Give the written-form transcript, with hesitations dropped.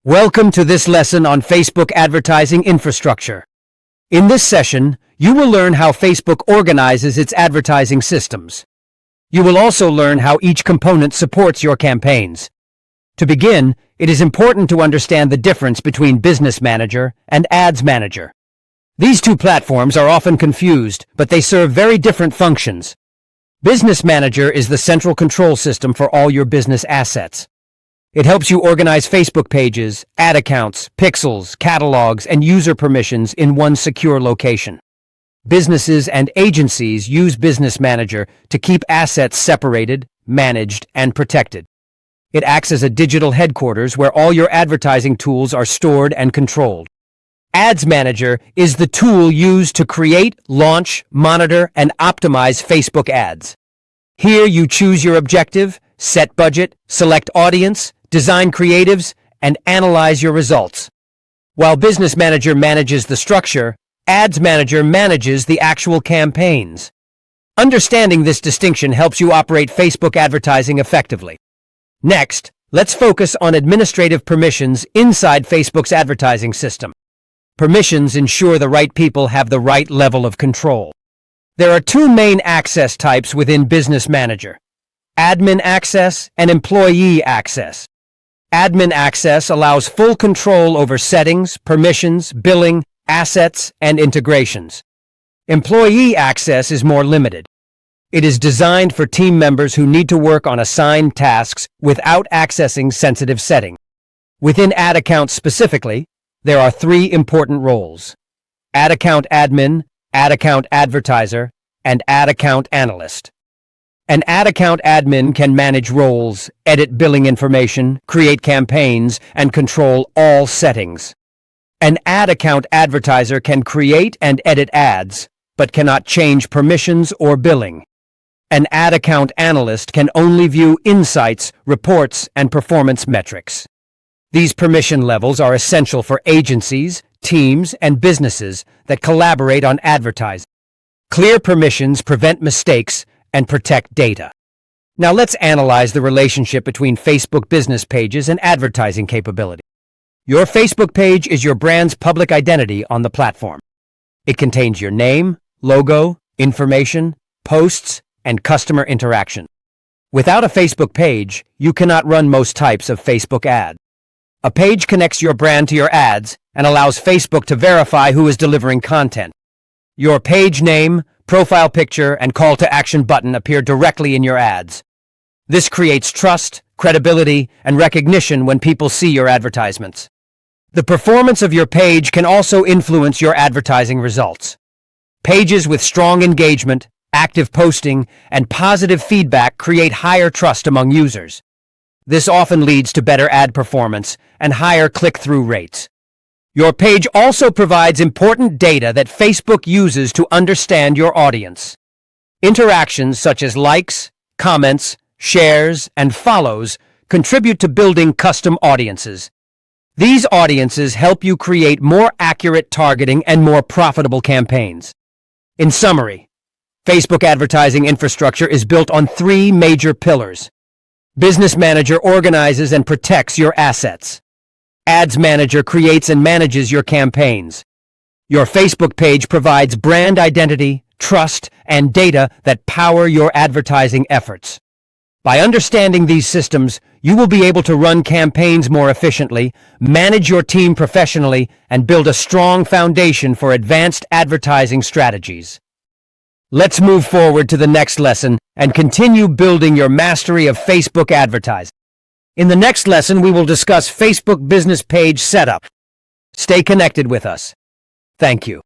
Welcome to this lesson on Facebook advertising infrastructure. In this session, you will learn how Facebook organizes its advertising systems. You will also learn how each component supports your campaigns. To begin, it is important to understand the difference between Business Manager and Ads Manager. These two platforms are often confused, but they serve very different functions. Business Manager is the central control system for all your business assets. It helps you organize Facebook pages, ad accounts, pixels, catalogs, and user permissions in one secure location. Businesses and agencies use Business Manager to keep assets separated, managed, and protected. It acts as a digital headquarters where all your advertising tools are stored and controlled. Ads Manager is the tool used to create, launch, monitor, and optimize Facebook ads. Here you choose your objective, set budget, select audience, design creatives, and analyze your results. While Business Manager manages the structure, Ads Manager manages the actual campaigns. Understanding this distinction helps you operate Facebook advertising effectively. Next, let's focus on administrative permissions inside Facebook's advertising system. Permissions ensure the right people have the right level of control. There are two main access types within Business Manager: admin access and employee access. Admin access allows full control over settings, permissions, billing, assets, and integrations. Employee access is more limited. It is designed for team members who need to work on assigned tasks without accessing sensitive settings. Within ad accounts specifically, there are three important roles: ad account admin, ad account advertiser, and ad account analyst. An ad account admin can manage roles, edit billing information, create campaigns, and control all settings. An ad account advertiser can create and edit ads, but cannot change permissions or billing. An ad account analyst can only view insights, reports, and performance metrics. These permission levels are essential for agencies, teams, and businesses that collaborate on advertising. Clear permissions prevent mistakes and protect data. Now let's analyze the relationship between Facebook business pages and advertising capability. Your Facebook page is your brand's public identity on the platform. It contains your name, logo, information, posts, and customer interaction. Without a Facebook page, you cannot run most types of Facebook ads. A page connects your brand to your ads and allows Facebook to verify who is delivering content. Your page name, profile picture, and call to action button appear directly in your ads. This creates trust, credibility, and recognition when people see your advertisements. The performance of your page can also influence your advertising results. Pages with strong engagement, active posting, and positive feedback create higher trust among users. This often leads to better ad performance and higher click-through rates. Your page also provides important data that Facebook uses to understand your audience. Interactions such as likes, comments, shares, and follows contribute to building custom audiences. These audiences help you create more accurate targeting and more profitable campaigns. In summary, Facebook advertising infrastructure is built on three major pillars. Business Manager organizes and protects your assets. Ads Manager creates and manages your campaigns. Your Facebook page provides brand identity, trust, and data that power your advertising efforts. By understanding these systems, you will be able to run campaigns more efficiently, manage your team professionally, and build a strong foundation for advanced advertising strategies. Let's move forward to the next lesson and continue building your mastery of Facebook advertising. In the next lesson, we will discuss Facebook business page setup. Stay connected with us. Thank you.